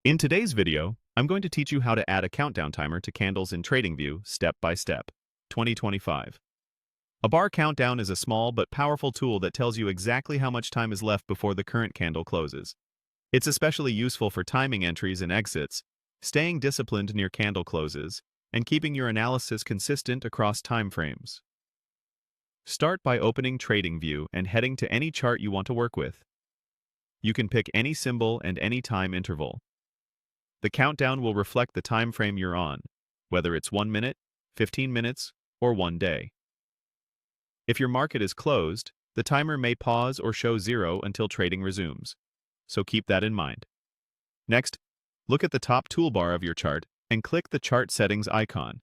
In today's video, I'm going to teach you how to add a countdown timer to candles in TradingView step by step. 2025. A bar countdown is a small but powerful tool that tells you exactly how much time is left before the current candle closes. It's especially useful for timing entries and exits, staying disciplined near candle closes, and keeping your analysis consistent across time frames. Start by opening TradingView and heading to any chart you want to work with. You can pick any symbol and any time interval. The countdown will reflect the time frame you're on, whether it's 1 minute, 15 minutes, or 1 day. If your market is closed, the timer may pause or show 0 until trading resumes, so keep that in mind. Next, look at the top toolbar of your chart and click the Chart Settings icon.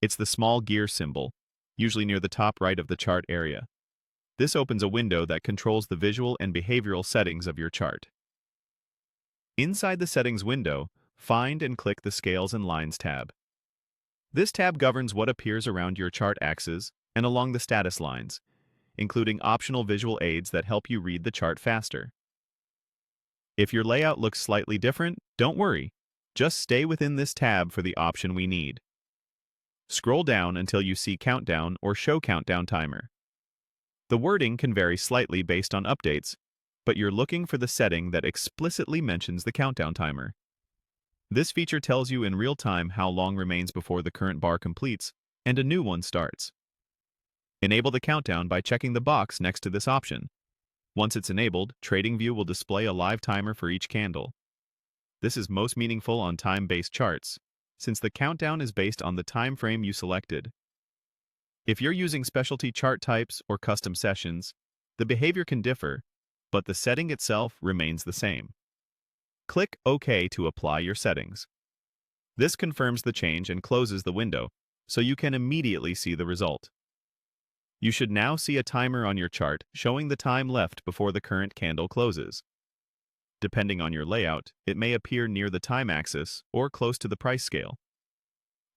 It's the small gear symbol, usually near the top right of the chart area. This opens a window that controls the visual and behavioral settings of your chart. Inside the Settings window, find and click the Scales and Lines tab. This tab governs what appears around your chart axis and along the status lines, including optional visual aids that help you read the chart faster. If your layout looks slightly different, don't worry. Just stay within this tab for the option we need. Scroll down until you see Countdown or Show Countdown Timer. The wording can vary slightly based on updates, but you're looking for the setting that explicitly mentions the countdown timer. This feature tells you in real time how long remains before the current bar completes and a new one starts. Enable the countdown by checking the box next to this option. Once it's enabled, TradingView will display a live timer for each candle. This is most meaningful on time-based charts, since the countdown is based on the time frame you selected. If you're using specialty chart types or custom sessions, the behavior can differ, but the setting itself remains the same. Click OK to apply your settings. This confirms the change and closes the window, so you can immediately see the result. You should now see a timer on your chart showing the time left before the current candle closes. Depending on your layout, it may appear near the time axis or close to the price scale.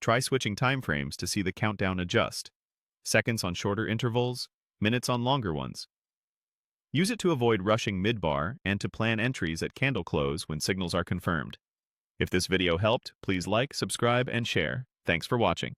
Try switching time frames to see the countdown adjust. Seconds on shorter intervals, minutes on longer ones. Use it to avoid rushing mid-bar and to plan entries at candle close when signals are confirmed. If this video helped, please like, subscribe, and share. Thanks for watching.